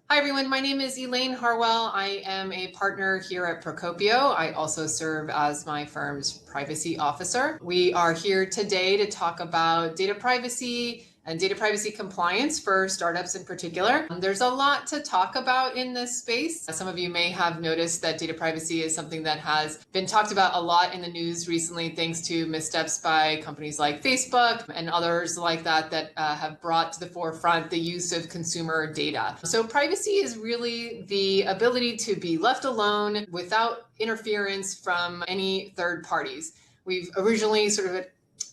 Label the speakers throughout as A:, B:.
A: Hi, everyone. My name is Elaine Harwell. I am a partner here at Procopio. I also serve as my firm's privacy officer. We are here today to talk about data privacy and data privacy compliance for startups in particular. There's a lot to talk about in this space. Some of you may have noticed that data privacy is something that has been talked about a lot in the news recently, thanks to missteps by companies like Facebook and others like that have brought to the forefront the use of consumer data. So privacy is really the ability to be left alone without interference from any third parties. We've originally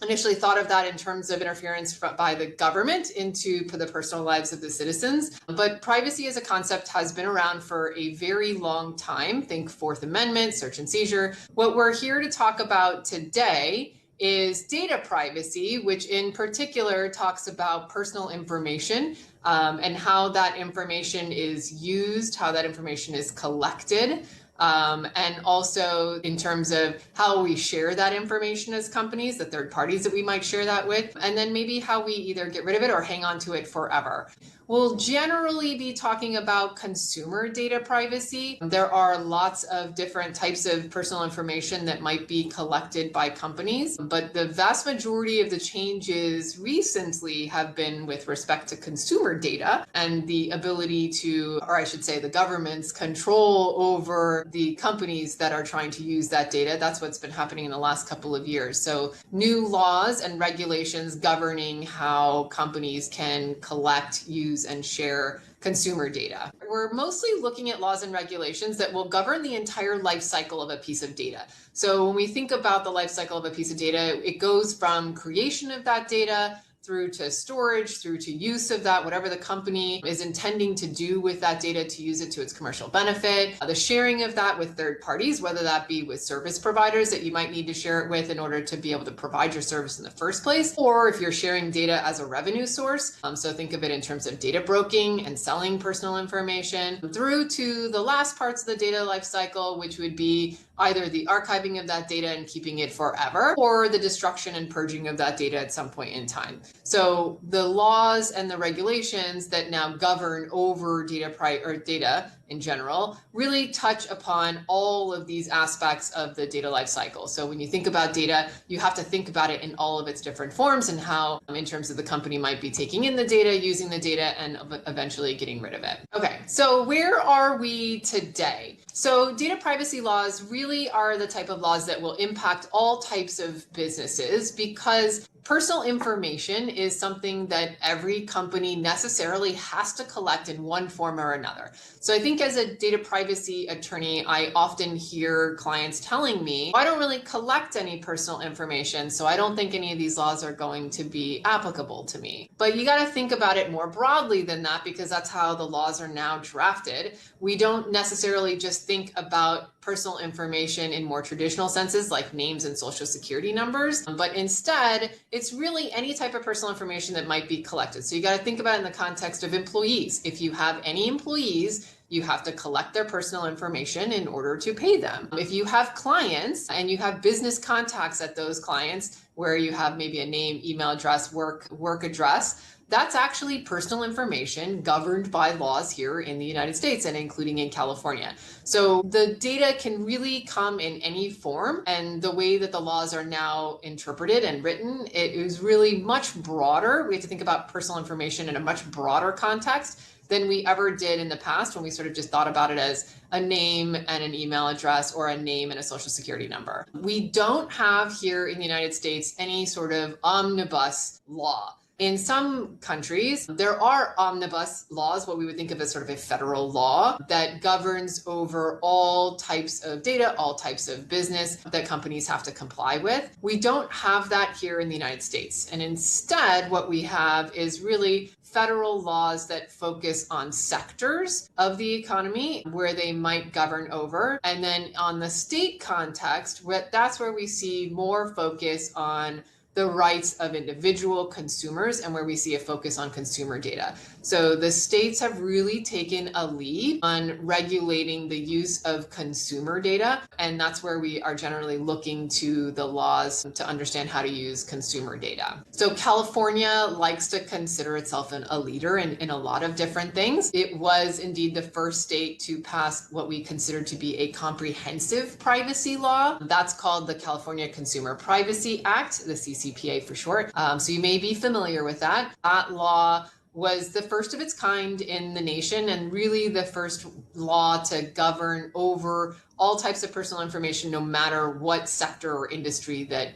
A: initially thought of that in terms of interference by the government into the personal lives of the citizens. But privacy as a concept has been around for a very long time. Think Fourth Amendment, search and seizure. What we're here to talk about today is data privacy, which in particular talks about personal information and how that information is used, how that information is collected. And also in terms of how we share that information as companies, the third parties that we might share that with, and then maybe how we either get rid of it or hang on to it forever. We'll generally be talking about consumer data privacy. There are lots of different types of personal information that might be collected by companies, but the vast majority of the changes recently have been with respect to consumer data and the ability to, or I should say, the government's control over the companies that are trying to use that data. That's what's been happening in the last couple of years. So new laws and regulations governing how companies can collect, use, and share consumer data. We're mostly looking at laws and regulations that will govern the entire life cycle of a piece of data. So when we think about the life cycle of a piece of data, it goes from creation of that data through to storage, through to use of that, whatever the company is intending to do with that data to use it to its commercial benefit, the sharing of that with third parties, whether that be with service providers that you might need to share it with in order to be able to provide your service in the first place, or if you're sharing data as a revenue source. So think of it in terms of data broking and selling personal information, through to the last parts of the data life cycle, which would be either the archiving of that data and keeping it forever, or the destruction and purging of that data at some point in time. So the laws and the regulations that now govern over data in general really touch upon all of these aspects of the data lifecycle. So when you think about data, you have to think about it in all of its different forms and how, in terms of the company might be taking in the data, using the data, and eventually getting rid of it. Okay, so where are we today? So data privacy laws really are the type of laws that will impact all types of businesses because personal information is something that every company necessarily has to collect in one form or another. So I think as a data privacy attorney, I often hear clients telling me, I don't really collect any personal information, so I don't think any of these laws are going to be applicable to me. But you got to think about it more broadly than that because that's how the laws are now drafted. We don't necessarily just think about personal information in more traditional senses like names and social security numbers, but instead it's really any type of personal information that might be collected. So you got to think about it in the context of employees. If you have any employees, you have to collect their personal information in order to pay them. If you have clients and you have business contacts at those clients where you have maybe a name, email address, work address, that's actually personal information governed by laws here in the United States and including in California. So the data can really come in any form, and the way that the laws are now interpreted and written, it is really much broader. We have to think about personal information in a much broader context than we ever did in the past when we sort of just thought about it as a name and an email address or a name and a social security number. We don't have here in the United States any sort of omnibus law. In some countries, there are omnibus laws, what we would think of as sort of a federal law that governs over all types of data, all types of business that companies have to comply with. We don't have that here in the United States. And instead, what we have is really federal laws that focus on sectors of the economy where they might govern over. And then on the state context, that's where we see more focus on the rights of individual consumers and where we see a focus on consumer data. So the states have really taken a lead on regulating the use of consumer data, and that's where we are generally looking to the laws to understand how to use consumer data. So California likes to consider itself a leader in a lot of different things. It was indeed the first state to pass what we consider to be a comprehensive privacy law. That's called the California Consumer Privacy Act, the CCPA for short. So you may be familiar with that. That law was the first of its kind in the nation and really the first law to govern over all types of personal information, no matter what sector or industry that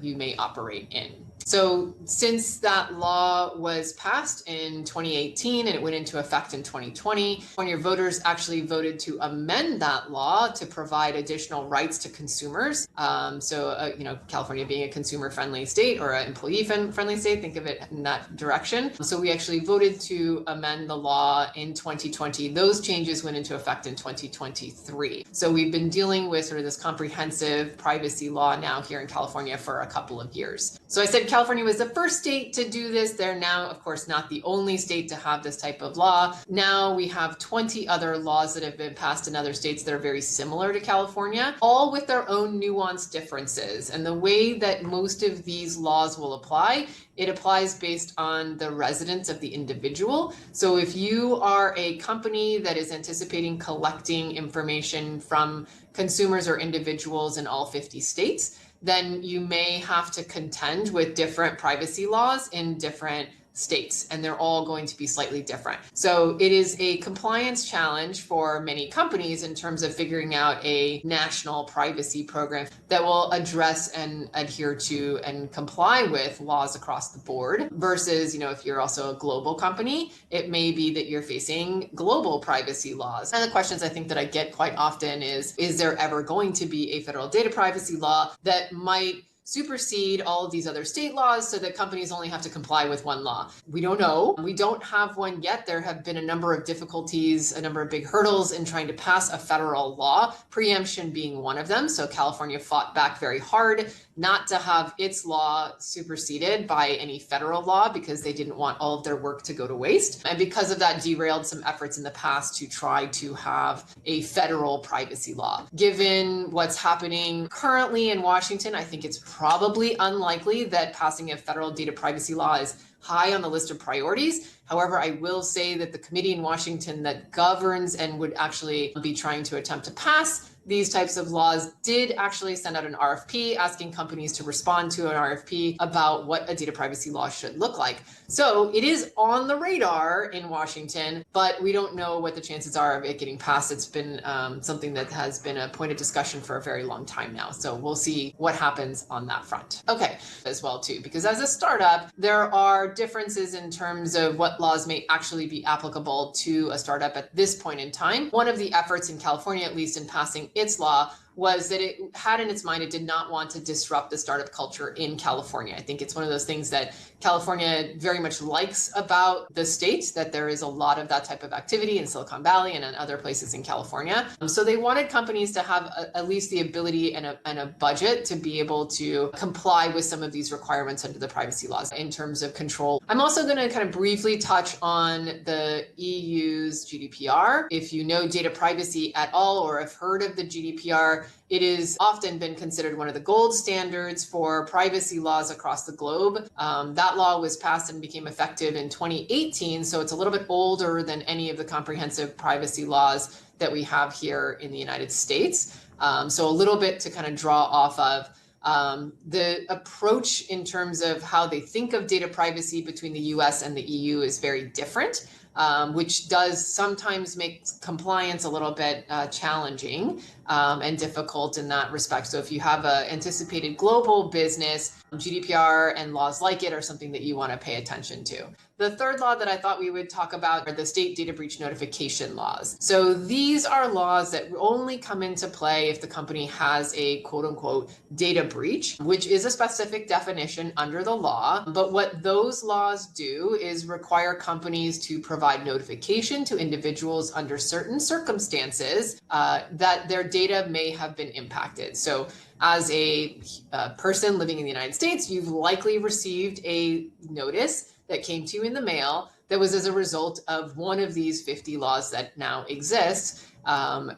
A: you may operate in. So since that law was passed in 2018 and it went into effect in 2020, California voters actually voted to amend that law to provide additional rights to consumers. California being a consumer-friendly state or an employee-friendly state, think of it in that direction. So we actually voted to amend the law in 2020. Those changes went into effect in 2023. So we've been dealing with sort of this comprehensive privacy law now here in California for a couple of years. So I said California was the first state to do this. They're now, of course, not the only state to have this type of law. Now we have 20 other laws that have been passed in other states that are very similar to California, all with their own nuanced differences. And the way that most of these laws will apply, it applies based on the residence of the individual. So if you are a company that is anticipating collecting information from consumers or individuals in all 50 states, then you may have to contend with different privacy laws in different states, and they're all going to be slightly different. So it is a compliance challenge for many companies in terms of figuring out a national privacy program that will address and adhere to and comply with laws across the board versus, if you're also a global company, it may be that you're facing global privacy laws. And the questions I think that I get quite often is there ever going to be a federal data privacy law that might supersede all of these other state laws so that companies only have to comply with one law? We don't know. We don't have one yet. There have been a number of difficulties, a number of big hurdles in trying to pass a federal law, preemption being one of them. So California fought back very hard not to have its law superseded by any federal law because they didn't want all of their work to go to waste. And because of that, derailed some efforts in the past to try to have a federal privacy law. Given what's happening currently in Washington, I think it's probably unlikely that passing a federal data privacy law is high on the list of priorities. However, I will say that the committee in Washington that governs and would actually be trying to attempt to pass these types of laws did actually send out an RFP asking companies to respond to an RFP about what a data privacy law should look like. So it is on the radar in Washington, but we don't know what the chances are of it getting passed. It's been something that has been a point of discussion for a very long time now. So we'll see what happens on that front. Okay, as well too, because as a startup, there are differences in terms of what laws may actually be applicable to a startup at this point in time. One of the efforts in California, at least in passing its law, was that it had in its mind it did not want to disrupt the startup culture in California. I think it's one of those things that California very much likes about the state, that there is a lot of that type of activity in Silicon Valley and in other places in California. So they wanted companies to have at least the ability and a budget to be able to comply with some of these requirements under the privacy laws in terms of control. I'm also going to kind of briefly touch on the EU's GDPR. If you know data privacy at all or have heard of the GDPR, it has often been considered one of the gold standards for privacy laws across the globe. That law was passed and became effective in 2018, so it's a little bit older than any of the comprehensive privacy laws that we have here in the United States. So a little bit to kind of draw off of. The approach in terms of how they think of data privacy between the US and the EU is very different. Which does sometimes make compliance a little bit challenging and difficult in that respect. So if you have an anticipated global business, GDPR and laws like it are something that you want to pay attention to. The third law that I thought we would talk about are the state data breach notification laws. So these are laws that only come into play if the company has a quote unquote data breach, which is a specific definition under the law. But what those laws do is require companies to provide notification to individuals under certain circumstances that their data may have been impacted. So as a person living in the United States, you've likely received a notice that came to you in the mail that was as a result of one of these 50 laws that now exist,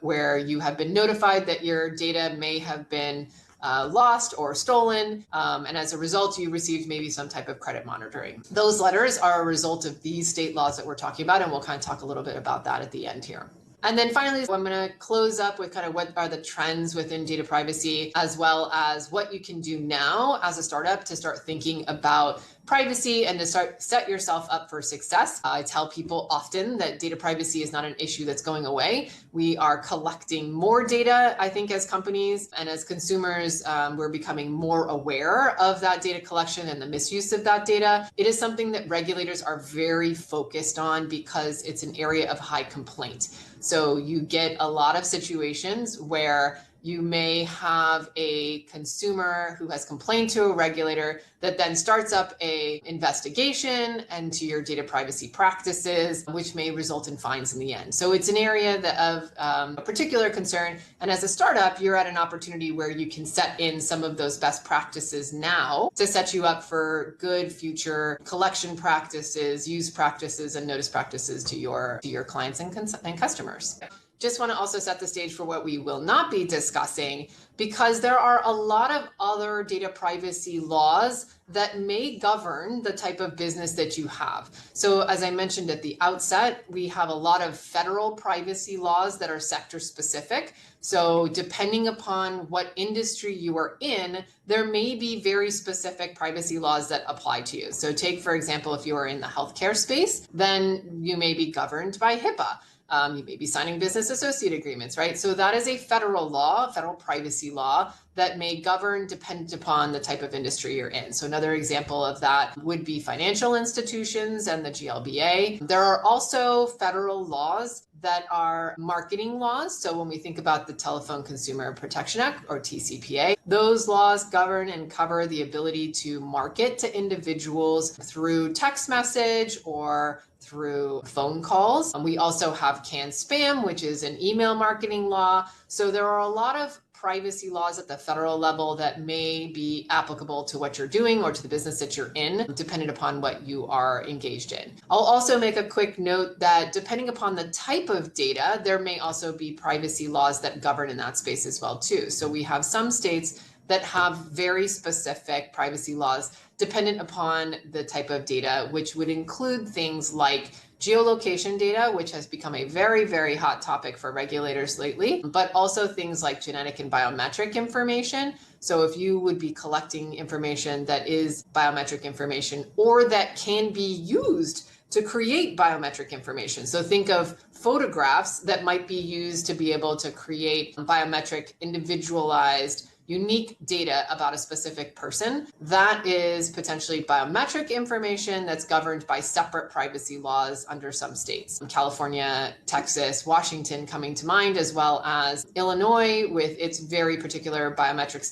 A: where you have been notified that your data may have been lost or stolen, and as a result, you received maybe some type of credit monitoring. Those letters are a result of these state laws that we're talking about, and we'll kind of talk a little bit about that at the end here. And then finally, I'm going to close up with kind of what are the trends within data privacy, as well as what you can do now as a startup to start thinking about privacy and to start set yourself up for success. I tell people often that data privacy is not an issue that's going away. We are collecting more data, I think, as companies and as consumers, we're becoming more aware of that data collection and the misuse of that data. It is something that regulators are very focused on because it's an area of high complaint. So you get a lot of situations where you may have a consumer who has complained to a regulator that then starts up an investigation into your data privacy practices, which may result in fines in the end. So it's an area of a particular concern. And as a startup, you're at an opportunity where you can set in some of those best practices now to set you up for good future collection practices, use practices, and notice practices to your clients and customers. Just want to also set the stage for what we will not be discussing, because there are a lot of other data privacy laws that may govern the type of business that you have. So as I mentioned at the outset, we have a lot of federal privacy laws that are sector specific. So depending upon what industry you are in, there may be very specific privacy laws that apply to you. So take, for example, if you are in the healthcare space, then you may be governed by HIPAA. You may be signing business associate agreements, right? So that is a federal law, federal privacy law that may govern dependent upon the type of industry you're in. So another example of that would be financial institutions and the GLBA. There are also federal laws that are marketing laws. So when we think about the Telephone Consumer Protection Act, or TCPA, those laws govern and cover the ability to market to individuals through text message or through phone calls. We also have CAN-SPAM, which is an email marketing law. So there are a lot of privacy laws at the federal level that may be applicable to what you're doing or to the business that you're in, depending upon what you are engaged in. I'll also make a quick note that depending upon the type of data, there may also be privacy laws that govern in that space as well too. So we have some states that have very specific privacy laws dependent upon the type of data, which would include things like geolocation data, which has become a very, very hot topic for regulators lately, but also things like genetic and biometric information. So if you would be collecting information that is biometric information or that can be used to create biometric information. So think of photographs that might be used to be able to create biometric, individualized, unique data about a specific person. That is potentially biometric information that's governed by separate privacy laws under some states. California, Texas, Washington coming to mind, as well as Illinois with its very particular biometric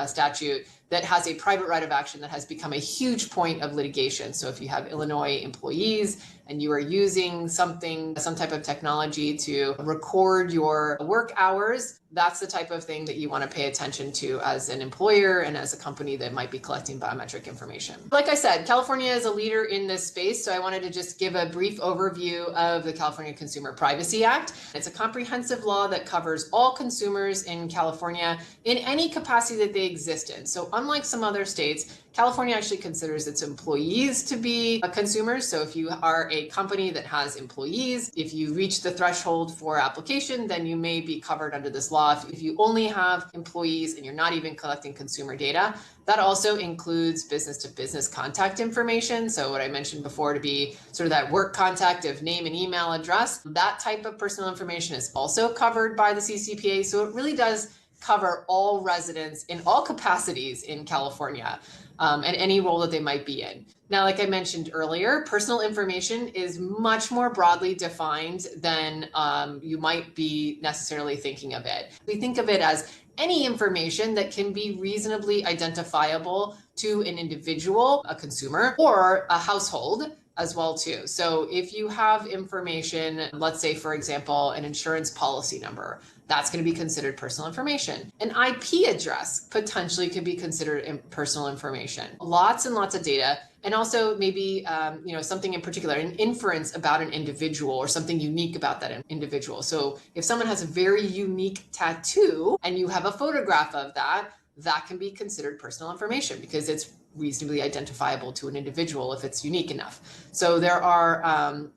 A: statute that has a private right of action that has become a huge point of litigation. So if you have Illinois employees and you are using some type of technology to record your work hours, that's the type of thing that you want to pay attention to as an employer and as a company that might be collecting biometric information. Like I said, California is a leader in this space, so I wanted to just give a brief overview of the California Consumer Privacy Act. It's a comprehensive law that covers all consumers in California in any capacity that they exist in. So unlike some other states, California actually considers its employees to be consumers. So if you are a company that has employees, if you reach the threshold for application, then you may be covered under this law. If you only have employees and you're not even collecting consumer data, that also includes business-to-business contact information. So what I mentioned before to be sort of that work contact of name and email address, that type of personal information is also covered by the CCPA. So it really does cover all residents in all capacities in California, and any role that they might be in. Now, like I mentioned earlier, personal information is much more broadly defined than you might be necessarily thinking of it. We think of it as any information that can be reasonably identifiable to an individual, a consumer, or a household as well too. So if you have information, let's say, for example, an insurance policy number, that's going to be considered personal information. An IP address potentially could be considered personal information. Lots and lots of data. And also maybe something in particular, an inference about an individual or something unique about that individual. So if someone has a very unique tattoo and you have a photograph of that, that can be considered personal information because it's reasonably identifiable to an individual if it's unique enough. So there are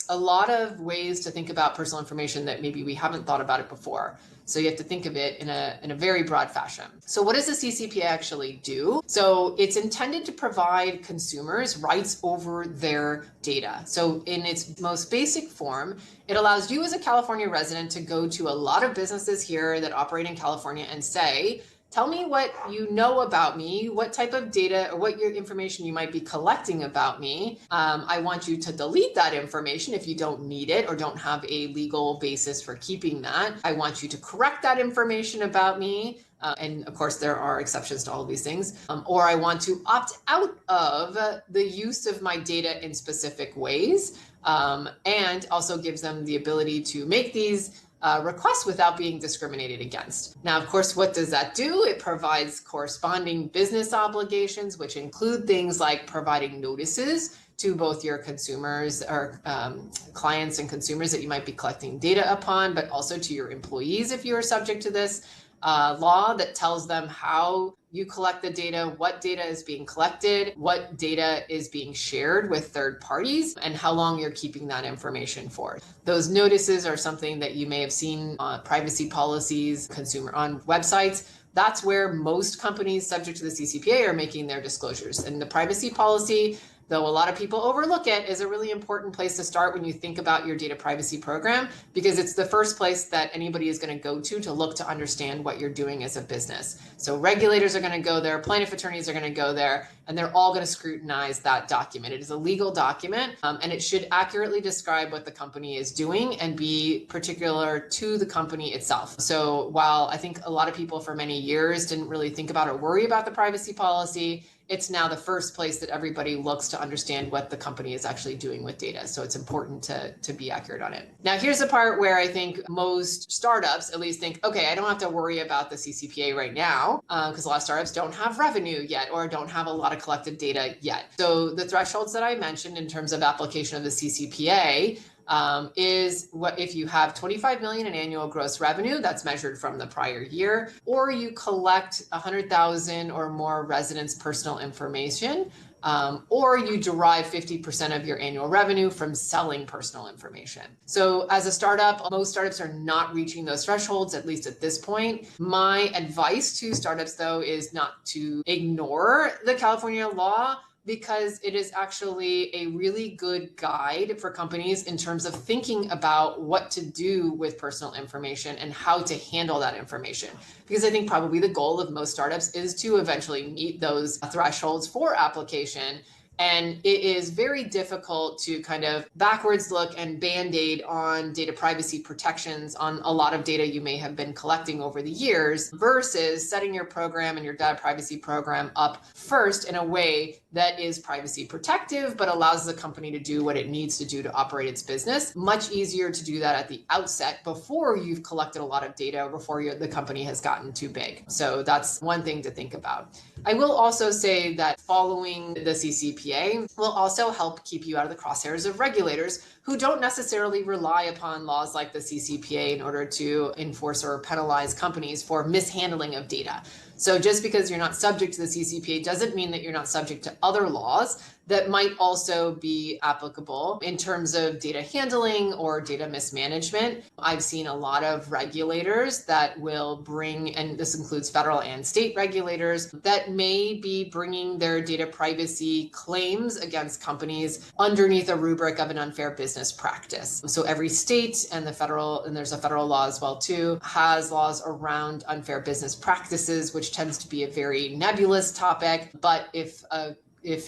A: a lot of ways to think about personal information that maybe we haven't thought about it before. So you have to think of it in a very broad fashion. So what does the CCPA actually do? So it's intended to provide consumers rights over their data. So in its most basic form, it allows you as a California resident to go to a lot of businesses here that operate in California and say, tell me what you know about me, what type of data or what your information you might be collecting about me. I want you to delete that information if you don't need it or don't have a legal basis for keeping that. I want you to correct that information about me. And of course, there are exceptions to all of these things. Or I want to opt out of the use of my data in specific ways, and also gives them the ability to make these requests without being discriminated against. Now, of course, what does that do? It provides corresponding business obligations, which include things like providing notices to both your consumers or clients and consumers that you might be collecting data upon, but also to your employees if you are subject to this law that tells them how you collect the data, what data is being collected, what data is being shared with third parties, and how long you're keeping that information for. Those notices are something that you may have seen on privacy policies, consumer on websites. That's where most companies subject to the CCPA are making their disclosures. And the privacy policy, though a lot of people overlook it, is a really important place to start when you think about your data privacy program, because it's the first place that anybody is going to go to look to understand what you're doing as a business. So regulators are going to go there, plaintiff attorneys are going to go there, and they're all going to scrutinize that document. It is a legal document, and it should accurately describe what the company is doing and be particular to the company itself. So while I think a lot of people for many years didn't really think about or worry about the privacy policy, it's now the first place that everybody looks to understand what the company is actually doing with data. So it's important to be accurate on it. Now, here's the part where I think most startups at least think, okay, I don't have to worry about the CCPA right now, because a lot of startups don't have revenue yet or don't have a lot of collected data yet. So the thresholds that I mentioned in terms of application of the CCPA is what if you have 25 million in annual gross revenue, that's measured from the prior year, or you collect 100,000 or more residents' personal information, or you derive 50% of your annual revenue from selling personal information. So as a startup, most startups are not reaching those thresholds, at least at this point. My advice to startups, though, is not to ignore the California law, because it is actually a really good guide for companies in terms of thinking about what to do with personal information and how to handle that information. Because I think probably the goal of most startups is to eventually meet those thresholds for application. And it is very difficult to kind of backwards look and band-aid on data privacy protections on a lot of data you may have been collecting over the years versus setting your program and your data privacy program up first in a way that is privacy protective, but allows the company to do what it needs to do to operate its business. Much easier to do that at the outset before you've collected a lot of data or before the company has gotten too big. So that's one thing to think about. I will also say that following the CCPA will also help keep you out of the crosshairs of regulators who don't necessarily rely upon laws like the CCPA in order to enforce or penalize companies for mishandling of data. So just because you're not subject to the CCPA doesn't mean that you're not subject to other laws that might also be applicable in terms of data handling or data mismanagement. I've seen a lot of regulators that will bring, and this includes federal and state regulators, that may be bringing their data privacy claims against companies underneath a rubric of an unfair business practice. So every state and there's a federal law as well too, has laws around unfair business practices, which tends to be a very nebulous topic. But if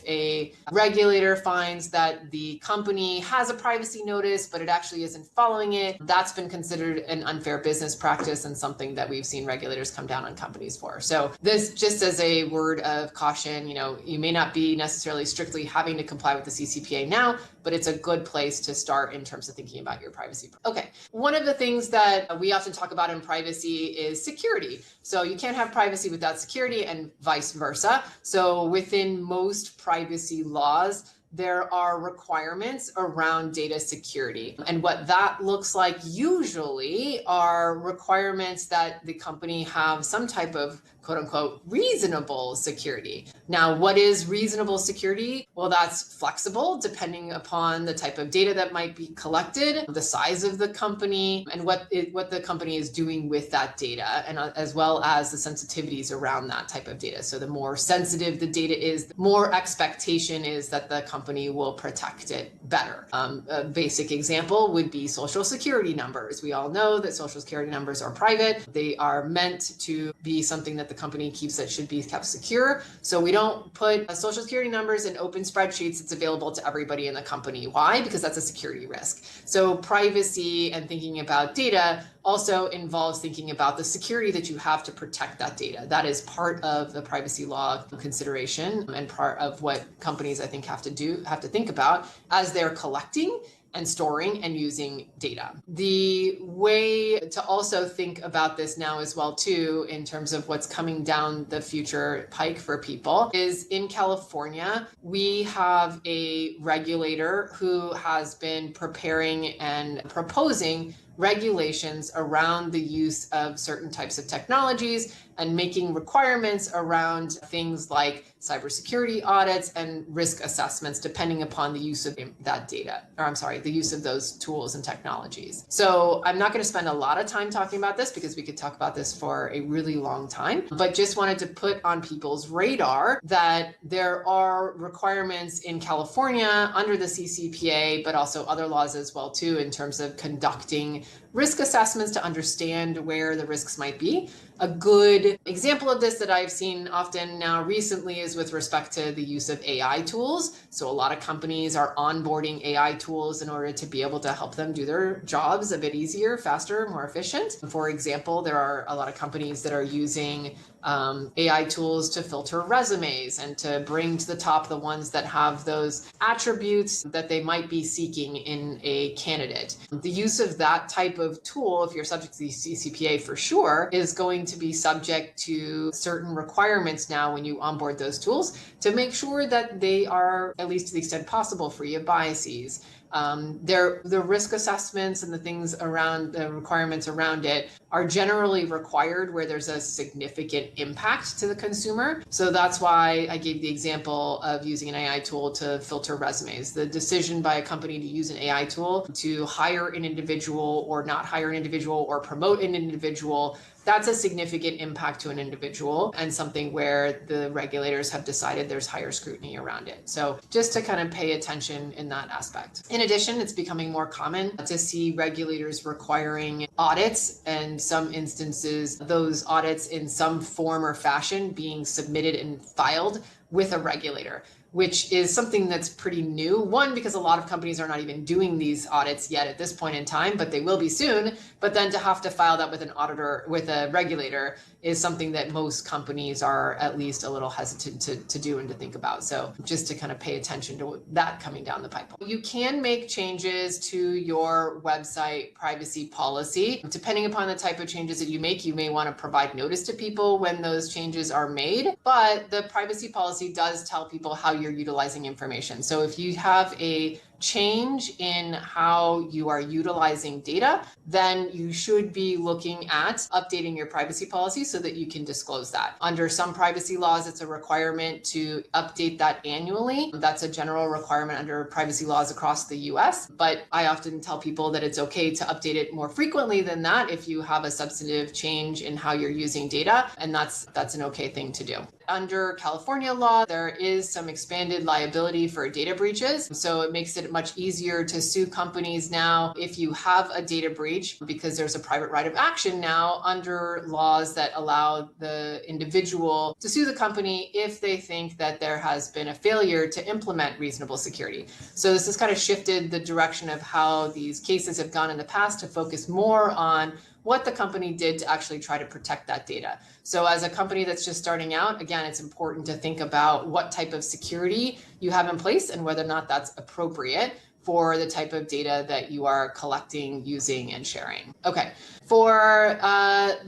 A: a regulator finds that the company has a privacy notice, but it actually isn't following it, that's been considered an unfair business practice and something that we've seen regulators come down on companies for. So this, just as a word of caution, you may not be necessarily strictly having to comply with the CCPA now, but it's a good place to start in terms of thinking about your privacy. Okay, one of the things that we often talk about in privacy is security. So you can't have privacy without security and vice versa. So within most privacy laws, there are requirements around data security. And what that looks like usually are requirements that the company have some type of quote unquote reasonable security. Now, what is reasonable security? Well, that's flexible depending upon the type of data that might be collected, the size of the company, and what the company is doing with that data, and as well as the sensitivities around that type of data. So the more sensitive the data is, the more expectation is that the company will protect it better. A basic example would be social security numbers. We all know that social security numbers are private. They are meant to be something that the company keeps that should be kept secure. So we don't put social security numbers in open spreadsheets. It's available to everybody in the company. Why? Because that's a security risk. So privacy and thinking about data also involves thinking about the security that you have to protect that data. That is part of the privacy law consideration and part of what companies, I think, have to think about as they're collecting and storing and using data. The way to also think about this now as well too, in terms of what's coming down the future pike for people, is in California, we have a regulator who has been preparing and proposing regulations around the use of certain types of technologies and making requirements around things like cybersecurity audits and risk assessments, depending upon the use of that data, the use of those tools and technologies. So I'm not going to spend a lot of time talking about this because we could talk about this for a really long time, but just wanted to put on people's radar that there are requirements in California under the CCPA, but also other laws as well too, in terms of conducting risk assessments to understand where the risks might be. A good example of this that I've seen often now recently is with respect to the use of AI tools. So a lot of companies are onboarding AI tools in order to be able to help them do their jobs a bit easier, faster, more efficient. For example, there are a lot of companies that are using AI tools to filter resumes and to bring to the top the ones that have those attributes that they might be seeking in a candidate. The use of that type of tool, if you're subject to the CCPA for sure, is going to be subject to certain requirements now when you onboard those tools to make sure that they are, at least to the extent possible, free of biases. The risk assessments and the things around the requirements around it are generally required where there's a significant impact to the consumer. So that's why I gave the example of using an AI tool to filter resumes. The decision by a company to use an AI tool to hire an individual or not hire an individual or promote an individual, that's a significant impact to an individual and something where the regulators have decided there's higher scrutiny around it. So just to kind of pay attention in that aspect. In addition, it's becoming more common to see regulators requiring audits, and some instances, those audits in some form or fashion being submitted and filed with a regulator, which is something that's pretty new. One, because a lot of companies are not even doing these audits yet at this point in time, but they will be soon. But then to have to file that with an auditor, with a regulator, is something that most companies are at least a little hesitant to do and to think about. So just to kind of pay attention to that coming down the pipe. You can make changes to your website privacy policy. Depending upon the type of changes that you make, you may want to provide notice to people when those changes are made. But the privacy policy does tell people how you're utilizing information. So if you have a change in how you are utilizing data, then you should be looking at updating your privacy policy so that you can disclose that. Under some privacy laws, it's a requirement to update that annually. That's a general requirement under privacy laws across the US, but I often tell people that it's okay to update it more frequently than that if you have a substantive change in how you're using data, and that's an okay thing to do. Under California law, there is some expanded liability for data breaches. So it makes it much easier to sue companies now if you have a data breach, because there's a private right of action now under laws that allow the individual to sue the company if they think that there has been a failure to implement reasonable security. So this has kind of shifted the direction of how these cases have gone in the past to focus more on what the company did to actually try to protect that data. So as a company that's just starting out, again, it's important to think about what type of security you have in place and whether or not that's appropriate for the type of data that you are collecting, using, and sharing. Okay, for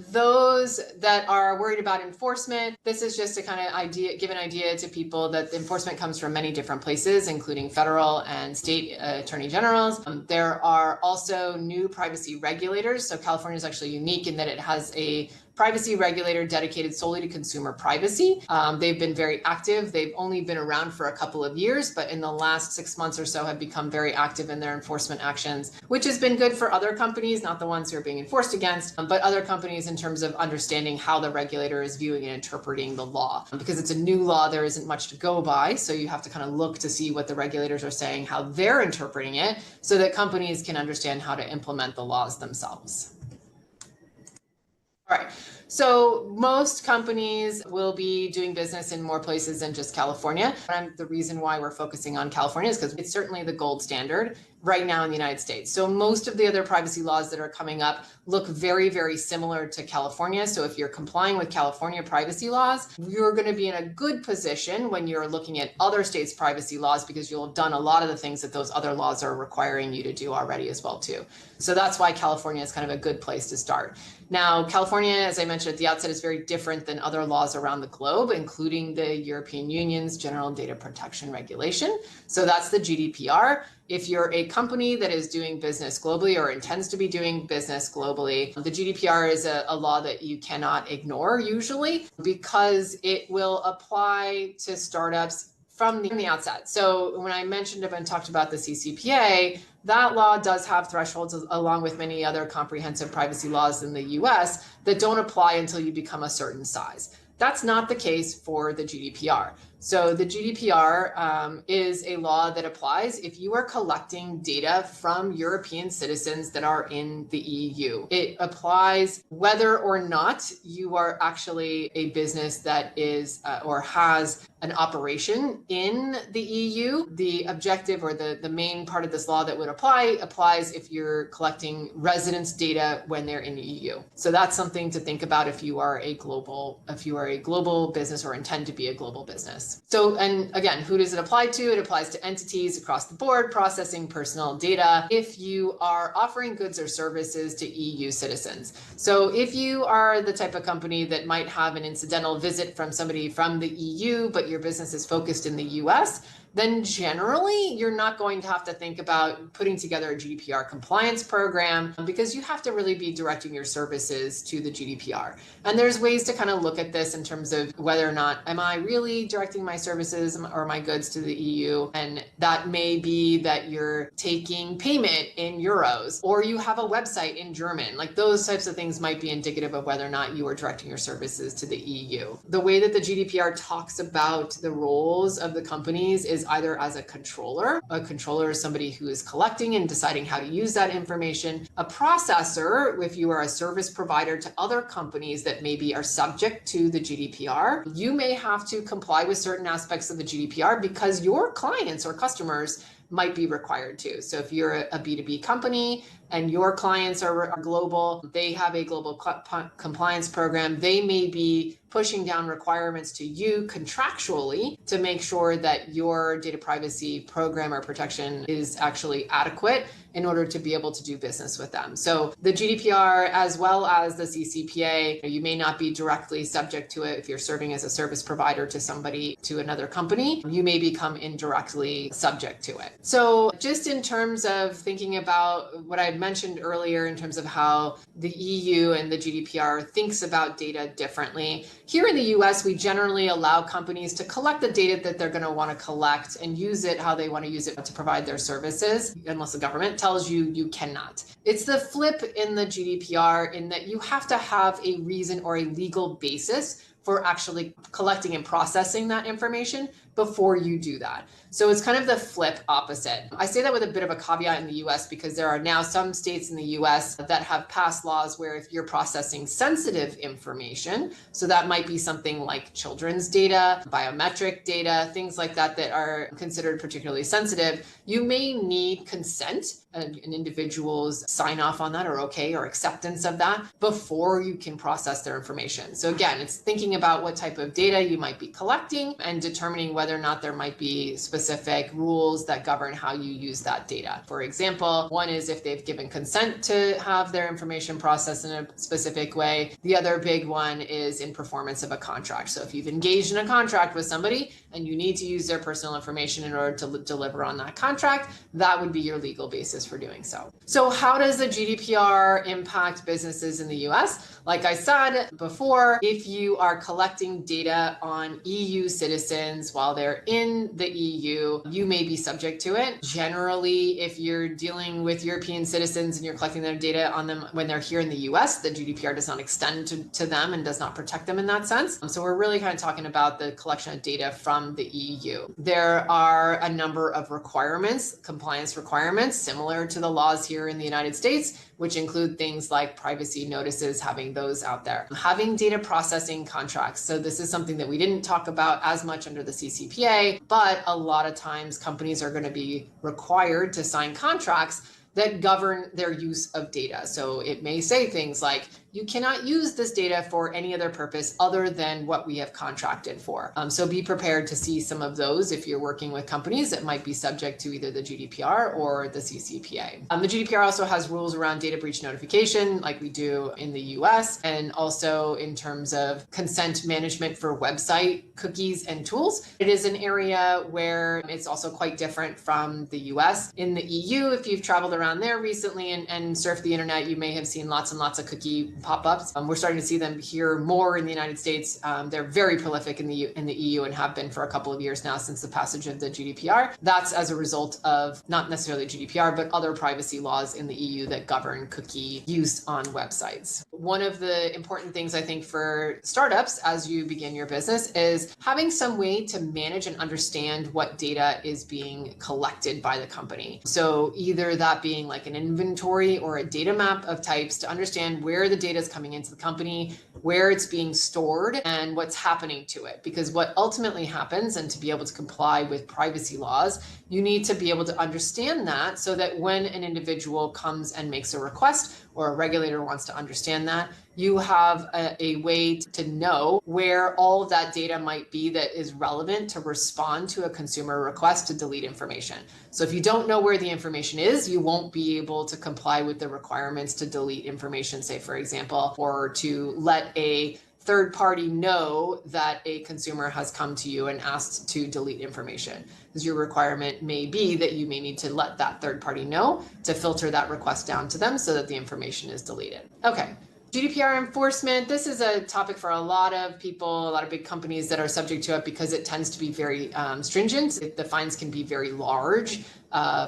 A: those that are worried about enforcement, this is just to kind of give an idea to people that the enforcement comes from many different places, including federal and state attorney generals. There are also new privacy regulators. So California is actually unique in that it has a privacy regulator dedicated solely to consumer privacy. They've been very active. They've only been around for a couple of years, but in the last 6 months or so have become very active in their enforcement actions, which has been good for other companies, not the ones who are being enforced against, but other companies in terms of understanding how the regulator is viewing and interpreting the law. Because it's a new law, there isn't much to go by. So you have to kind of look to see what the regulators are saying, how they're interpreting it, so that companies can understand how to implement the laws themselves. All right. So most companies will be doing business in more places than just California. And the reason why we're focusing on California is because it's certainly the gold standard right now in the United States. So most of the other privacy laws that are coming up look very, very similar to California. So if you're complying with California privacy laws, you're going to be in a good position when you're looking at other states' privacy laws, because you'll have done a lot of the things that those other laws are requiring you to do already as well too. So that's why California is kind of a good place to start. Now, California, as I mentioned at the outset, is very different than other laws around the globe, including the European Union's General Data Protection Regulation. So that's the GDPR. If you're a company that is doing business globally or intends to be doing business globally, the GDPR is a law that you cannot ignore usually, because it will apply to startups from the outset. So when I mentioned and talked about the CCPA, that law does have thresholds along with many other comprehensive privacy laws in the US that don't apply until you become a certain size. That's not the case for the GDPR. So the GDPR is a law that applies if you are collecting data from European citizens that are in the EU. It applies whether or not you are actually a business that is or has an operation in the EU. The objective or the main part of this law that would applies if you're collecting residence data when they're in the EU. So that's something to think about if you are a global business or intend to be a global business. So, and again, who does it apply to? It applies to entities across the board processing personal data if you are offering goods or services to EU citizens. So if you are the type of company that might have an incidental visit from somebody from the EU, but your business is focused in the US, then generally you're not going to have to think about putting together a GDPR compliance program, because you have to really be directing your services to the GDPR. And there's ways to kind of look at this in terms of whether or not, am I really directing my services or my goods to the EU? And that may be that you're taking payment in euros, or you have a website in German. Like those types of things might be indicative of whether or not you are directing your services to the EU. The way that the GDPR talks about the roles of the companies is either as a controller. A controller is somebody who is collecting and deciding how to use that information. A processor, if you are a service provider to other companies that maybe are subject to the GDPR, you may have to comply with certain aspects of the GDPR because your clients or customers might be required to. So if you're a B2B company and your clients are global, they have a global compliance program, they may be pushing down requirements to you contractually to make sure that your data privacy program or protection is actually adequate in order to be able to do business with them. So the GDPR, as well as the CCPA, you may not be directly subject to it if you're serving as a service provider to somebody, to another company. You may become indirectly subject to it. So just in terms of thinking about what I had mentioned earlier in terms of how the EU and the GDPR thinks about data differently, here in the US, we generally allow companies to collect the data that they're going to want to collect and use it how they want to use it to provide their services, unless the government tells you you cannot. It's the flip in the GDPR in that you have to have a reason or a legal basis for actually collecting and processing that information before you do that. So it's kind of the flip opposite. I say that with a bit of a caveat in the US because there are now some states in the US that have passed laws where if you're processing sensitive information, so that might be something like children's data, biometric data, things like that that are considered particularly sensitive, you may need consent, an individual's sign off on that or okay or acceptance of that before you can process their information. So again, it's thinking about what type of data you might be collecting and determining whether or not there might be specific rules that govern how you use that data. For example, one is if they've given consent to have their information processed in a specific way. The other big one is in performance of a contract. So if you've engaged in a contract with somebody and you need to use their personal information in order to deliver on that contract, that would be your legal basis for doing so. So how does the GDPR impact businesses in the US? Like I said before, if you are collecting data on EU citizens while they're in the EU, you may be subject to it. Generally, if you're dealing with European citizens and you're collecting their data on them when they're here in the US, the GDPR does not extend to them and does not protect them in that sense. So we're really kind of talking about the collection of data from the EU. There are a number of requirements, compliance requirements, similar to the laws here in the United States, which include things like privacy notices, having those out there. Having data processing contracts. So this is something that we didn't talk about as much under the CCPA, but a lot of times companies are going to be required to sign contracts that govern their use of data. So it may say things like, you cannot use this data for any other purpose other than what we have contracted for. So be prepared to see some of those if you're working with companies that might be subject to either the GDPR or the CCPA. The GDPR also has rules around data breach notification like we do in the US, and also in terms of consent management for website cookies and tools. It is an area where it's also quite different from the US. In the EU, if you've traveled around there recently and surfed the internet, you may have seen lots and lots of cookie pop-ups. We're starting to see them here more in the United States. They're very prolific in the EU and have been for a couple of years now since the passage of the GDPR. That's as a result of not necessarily GDPR, but other privacy laws in the EU that govern cookie use on websites. One of the important things I think for startups as you begin your business is having some way to manage and understand what data is being collected by the company. So either that being like an inventory or a data map of types to understand where the data is coming into the company, where it's being stored, and what's happening to it. Because what ultimately happens, and to be able to comply with privacy laws, you need to be able to understand that so that when an individual comes and makes a request or a regulator wants to understand that, you have a way to know where all of that data might be that is relevant to respond to a consumer request to delete information. So if you don't know where the information is, you won't be able to comply with the requirements to delete information, say, for example, or to let a third party know that a consumer has come to you and asked to delete information. Because your requirement may be that you may need to let that third party know to filter that request down to them so that the information is deleted. Okay. GDPR enforcement, this is a topic for a lot of people, a lot of big companies that are subject to it because it tends to be very stringent. The fines can be very large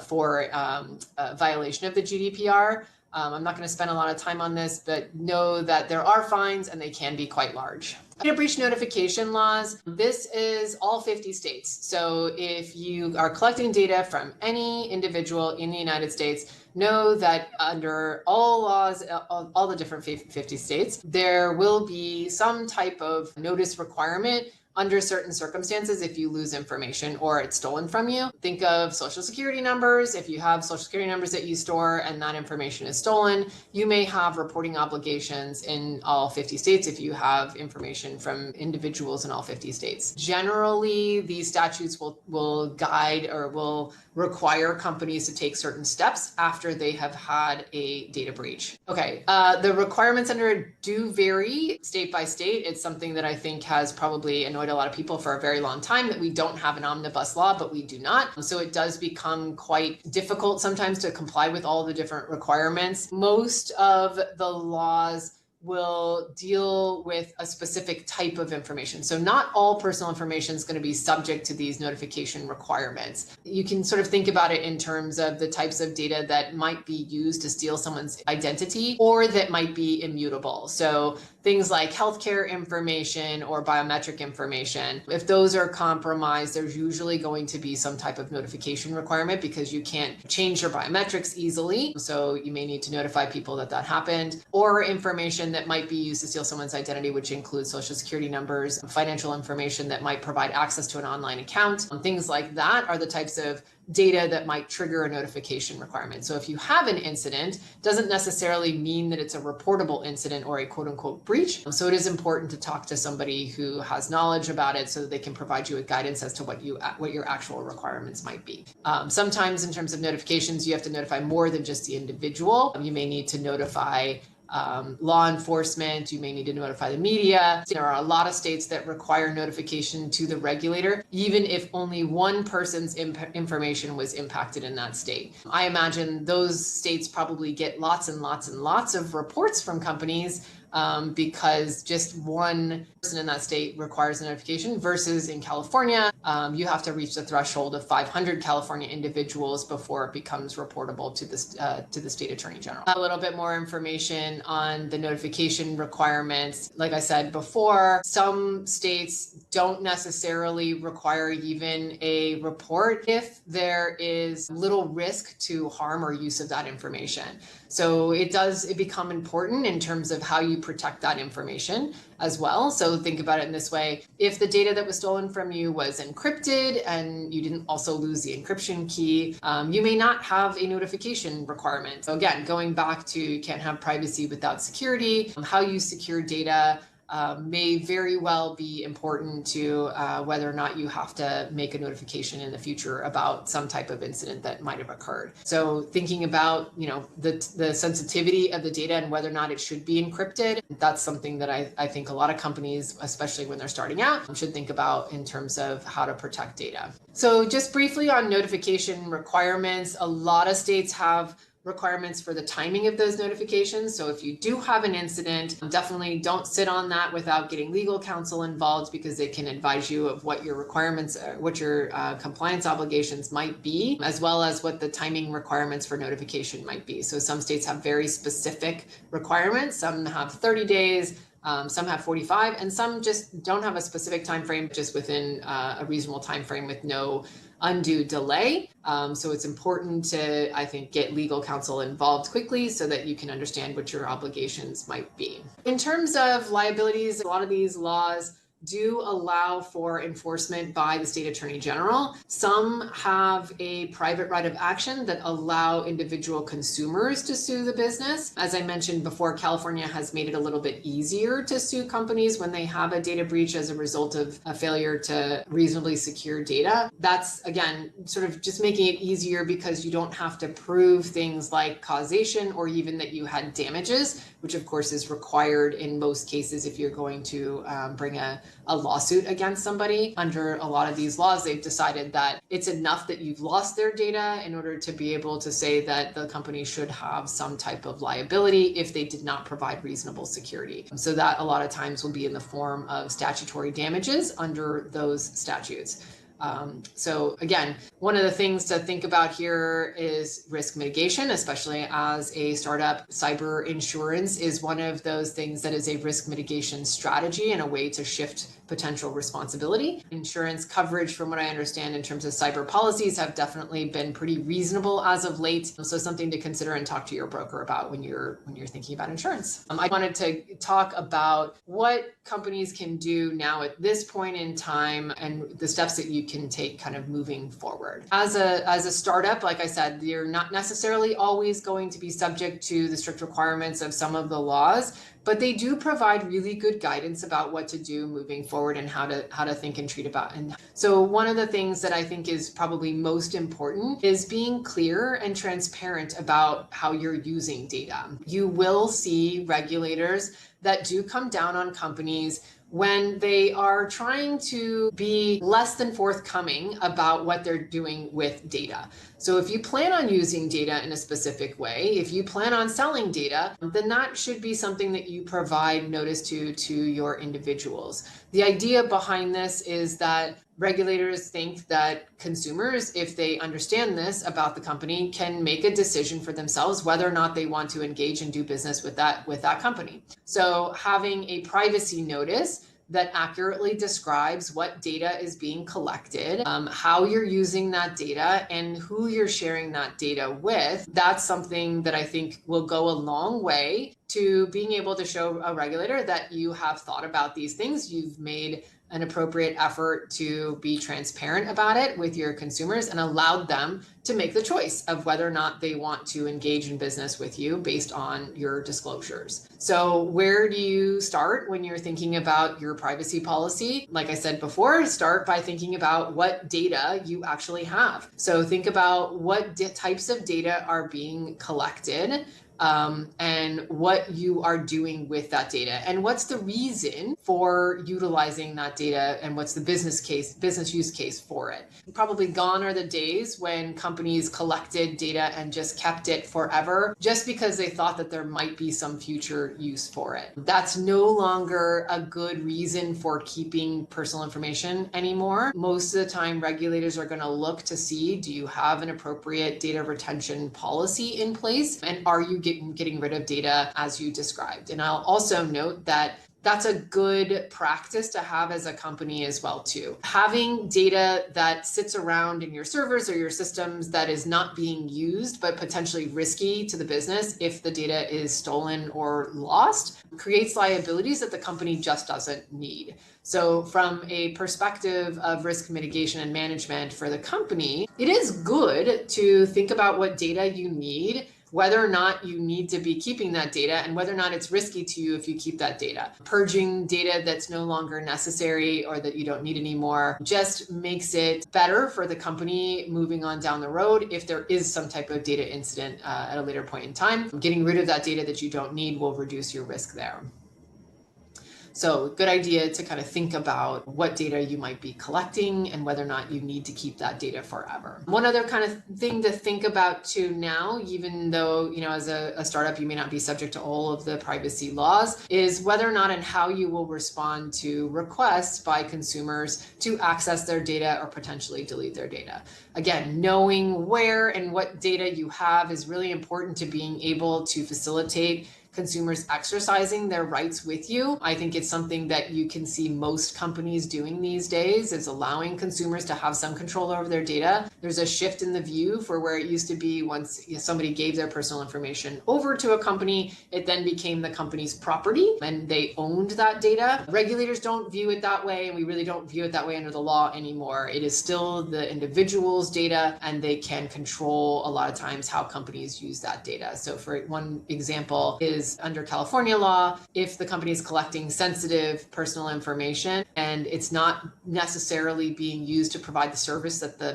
A: for a violation of the GDPR. I'm not going to spend a lot of time on this, but know that there are fines and they can be quite large. Data breach notification laws. This is all 50 states. So if you are collecting data from any individual in the United States, know that under all laws, all the different 50 states, there will be some type of notice requirement under certain circumstances if you lose information or it's stolen from you. Think of social security numbers. If you have social security numbers that you store and that information is stolen, you may have reporting obligations in all 50 states if you have information from individuals in all 50 states. Generally, these statutes will guide or will require companies to take certain steps after they have had a data breach. Okay, the requirements under it do vary state by state. It's something that I think has probably annoyed a lot of people for a very long time, that we don't have an omnibus law, but we do not. So it does become quite difficult sometimes to comply with all the different requirements. Most of the laws will deal with a specific type of information. So not all personal information is going to be subject to these notification requirements. You can sort of think about it in terms of the types of data that might be used to steal someone's identity or that might be immutable. So things like healthcare information or biometric information. If those are compromised, there's usually going to be some type of notification requirement because you can't change your biometrics easily. So you may need to notify people that that happened, or information that might be used to steal someone's identity, which includes social security numbers, financial information that might provide access to an online account. Things like that are the types of data that might trigger a notification requirement. So if you have an incident, doesn't necessarily mean that it's a reportable incident or a quote unquote breach. So it is important to talk to somebody who has knowledge about it so that they can provide you with guidance as to what your actual requirements might be. Sometimes in terms of notifications, you have to notify more than just the individual. You may need to notify law enforcement, you may need to notify the media. There are a lot of states that require notification to the regulator, even if only one person's information was impacted in that state. I imagine those states probably get lots and lots and lots of reports from companies because just one person in that state requires a notification, versus in California, you have to reach the threshold of 500 California individuals before it becomes reportable to the state attorney general. A little bit more information on the notification requirements. Like I said before, some states don't necessarily require even a report if there is little risk to harm or use of that information. So it become important in terms of how you protect that information as well. So think about it in this way. If the data that was stolen from you was encrypted and you didn't also lose the encryption key, you may not have a notification requirement. So again, going back to you can't have privacy without security, how you secure data may very well be important to whether or not you have to make a notification in the future about some type of incident that might have occurred. So thinking about, the sensitivity of the data and whether or not it should be encrypted, that's something that I think a lot of companies, especially when they're starting out, should think about in terms of how to protect data. So just briefly on notification requirements, a lot of states have requirements for the timing of those notifications. So if you do have an incident, definitely don't sit on that without getting legal counsel involved, because they can advise you of what your requirements are, what your compliance obligations might be, as well as what the timing requirements for notification might be. So some states have very specific requirements. Some have 30 days. Some have 45, and some just don't have a specific time frame, just within a reasonable time frame with no undue delay. So it's important to, I think, get legal counsel involved quickly so that you can understand what your obligations might be. In terms of liabilities, a lot of these laws do allow for enforcement by the state attorney general. Some have a private right of action that allow individual consumers to sue the business. As I mentioned before, California has made it a little bit easier to sue companies when they have a data breach as a result of a failure to reasonably secure data. That's, again, sort of just making it easier because you don't have to prove things like causation or even that you had damages, which of course is required in most cases if you're going to bring a lawsuit against somebody. Under a lot of these laws, they've decided that it's enough that you've lost their data in order to be able to say that the company should have some type of liability if they did not provide reasonable security. So that a lot of times will be in the form of statutory damages under those statutes. So again, one of the things to think about here is risk mitigation, especially as a startup. Cyber insurance is one of those things that is a risk mitigation strategy and a way to shift potential responsibility. Insurance coverage, from what I understand in terms of cyber policies, have definitely been pretty reasonable as of late. So something to consider and talk to your broker about when you're thinking about insurance. I wanted to talk about what companies can do now at this point in time and the steps that you can take kind of moving forward. As a startup, like I said, you're not necessarily always going to be subject to the strict requirements of some of the laws, but they do provide really good guidance about what to do moving forward and how to think and treat about. And so one of the things that I think is probably most important is being clear and transparent about how you're using data. You will see regulators that do come down on companies when they are trying to be less than forthcoming about what they're doing with data. So if you plan on using data in a specific way, if you plan on selling data, then that should be something that you provide notice to your individuals. The idea behind this is that regulators think that consumers, if they understand this about the company, can make a decision for themselves whether or not they want to engage and do business with that company. So having a privacy notice that accurately describes what data is being collected, how you're using that data, and who you're sharing that data with, that's something that I think will go a long way to being able to show a regulator that you have thought about these things. You've made an appropriate effort to be transparent about it with your consumers and allowed them to make the choice of whether or not they want to engage in business with you based on your disclosures. So where do you start when you're thinking about your privacy policy? Like I said before, start by thinking about what data you actually have. So think about what types of data are being collected, and what you are doing with that data, and what's the reason for utilizing that data, and what's the business use case for it. Probably gone are the days when companies collected data and just kept it forever just because they thought that there might be some future use for it. That's no longer a good reason for keeping personal information anymore. Most of the time, regulators are going to look to see, do you have an appropriate data retention policy in place, and are you getting rid of data as you described? And I'll also note that that's a good practice to have as a company as well too. Having data that sits around in your servers or your systems that is not being used but potentially risky to the business if the data is stolen or lost creates liabilities that the company just doesn't need. So from a perspective of risk mitigation and management for the company, it is good to think about what data you need, whether or not you need to be keeping that data, and whether or not it's risky to you if you keep that data. Purging data that's no longer necessary or that you don't need anymore just makes it better for the company moving on down the road if there is some type of data incident at a later point in time. Getting rid of that data that you don't need will reduce your risk there. So good idea to kind of think about what data you might be collecting and whether or not you need to keep that data forever. One other kind of thing to think about too now, even though, as a startup, you may not be subject to all of the privacy laws, is whether or not and how you will respond to requests by consumers to access their data or potentially delete their data. Again, knowing where and what data you have is really important to being able to facilitate consumers exercising their rights with you. I think it's something that you can see most companies doing these days, is allowing consumers to have some control over their data. There's a shift in the view for where it used to be once somebody gave their personal information over to a company, it then became the company's property and they owned that data. Regulators don't view it that way, and we really don't view it that way under the law anymore. It is still the individual's data, and they can control a lot of times how companies use that data. So for one example is under California law, if the company is collecting sensitive personal information and it's not necessarily being used to provide the service that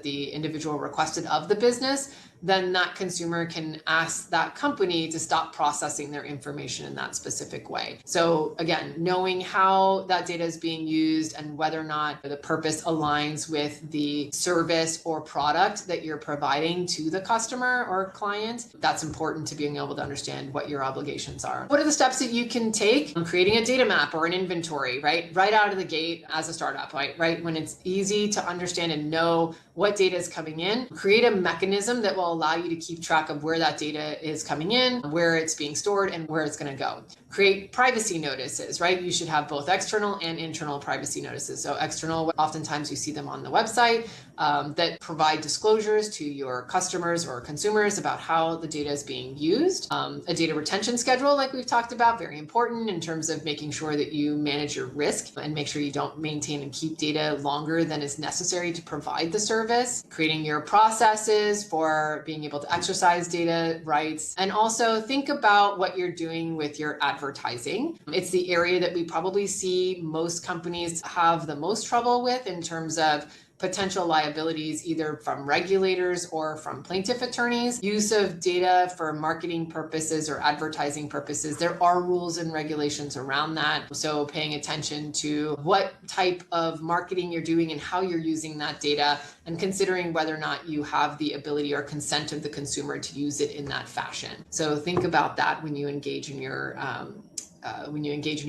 A: the individual requested of the business, then that consumer can ask that company to stop processing their information in that specific way. So again, knowing how that data is being used and whether or not the purpose aligns with the service or product that you're providing to the customer or client, that's important to being able to understand what your obligations are. What are the steps that you can take? Creating a data map or an inventory, right out of the gate as a startup, right? When it's easy to understand and know what data is coming in, create a mechanism that will will allow you to keep track of where that data is coming in, where it's being stored, and where it's going to go. Create privacy notices, right? You should have both external and internal privacy notices. So external, oftentimes you see them on the website that provide disclosures to your customers or consumers about how the data is being used. A data retention schedule, like we've talked about, very important in terms of making sure that you manage your risk and make sure you don't maintain and keep data longer than is necessary to provide the service. Creating your processes for being able to exercise data rights. And also think about what you're doing with your advertising. It's the area that we probably see most companies have the most trouble with in terms of potential liabilities, either from regulators or from plaintiff attorneys. Use of data for marketing purposes or advertising purposes. There are rules and regulations around that. So paying attention to what type of marketing you're doing and how you're using that data, and considering whether or not you have the ability or consent of the consumer to use it in that fashion. So think about that when you engage in your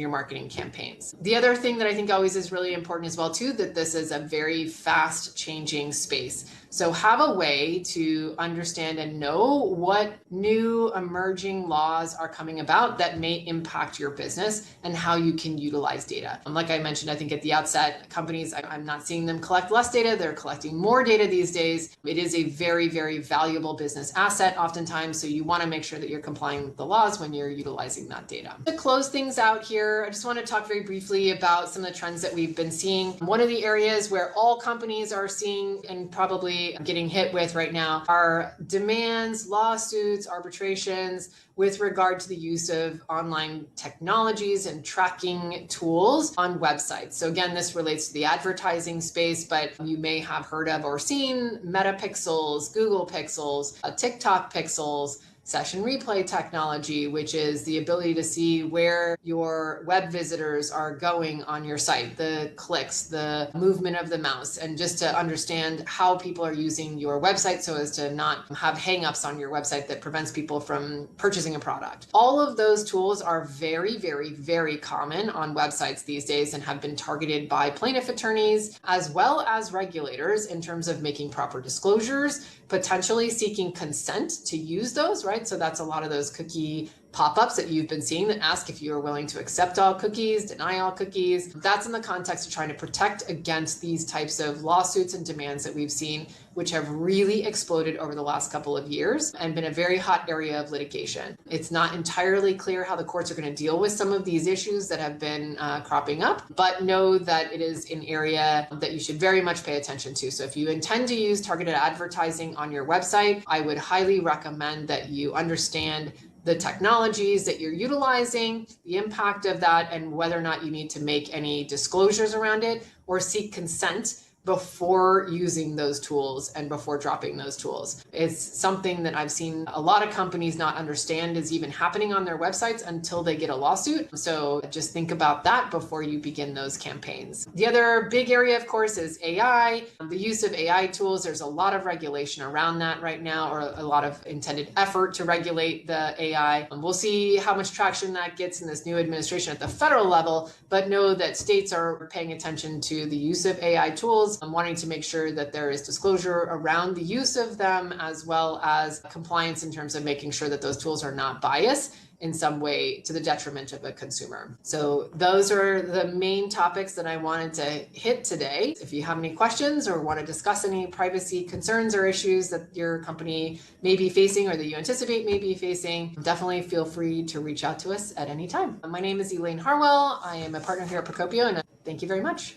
A: marketing campaigns. The other thing that I think always is really important as well too, that this is a very fast changing space. So have a way to understand and know what new emerging laws are coming about that may impact your business and how you can utilize data. Like I mentioned, I think at the outset, companies, I'm not seeing them collect less data. They're collecting more data these days. It is a very, very valuable business asset oftentimes. So you want to make sure that you're complying with the laws when you're utilizing that data. To close things out here, I just want to talk very briefly about some of the trends that we've been seeing. One of the areas where all companies are seeing and probably getting hit with right now are demands, lawsuits, arbitrations with regard to the use of online technologies and tracking tools on websites. So again, this relates to the advertising space, but you may have heard of or seen Meta Pixels, Google Pixels, TikTok Pixels, session replay technology, which is the ability to see where your web visitors are going on your site, the clicks, the movement of the mouse, and just to understand how people are using your website so as to not have hangups on your website that prevents people from purchasing a product. All of those tools are very, very, very common on websites these days and have been targeted by plaintiff attorneys as well as regulators in terms of making proper disclosures, potentially seeking consent to use those, right? So that's a lot of those cookie pop-ups that you've been seeing that ask if you are willing to accept all cookies, deny all cookies. That's in the context of trying to protect against these types of lawsuits and demands that we've seen, which have really exploded over the last couple of years and been a very hot area of litigation. It's not entirely clear how the courts are going to deal with some of these issues that have been cropping up, but know that it is an area that you should very much pay attention to. So if you intend to use targeted advertising on your website, I would highly recommend that you understand the technologies that you're utilizing, the impact of that, and whether or not you need to make any disclosures around it or seek consent before using those tools and before dropping those tools. It's something that I've seen a lot of companies not understand is even happening on their websites until they get a lawsuit. So just think about that before you begin those campaigns. The other big area, of course, is AI. The use of AI tools, there's a lot of regulation around that right now, or a lot of intended effort to regulate the AI. We'll see how much traction that gets in this new administration at the federal level, but know that states are paying attention to the use of AI tools. I'm wanting to make sure that there is disclosure around the use of them, as well as compliance in terms of making sure that those tools are not biased in some way to the detriment of a consumer. So those are the main topics that I wanted to hit today. If you have any questions or want to discuss any privacy concerns or issues that your company may be facing or that you anticipate may be facing, definitely feel free to reach out to us at any time. My name is Elaine Harwell. I am a partner here at Procopio, and thank you very much.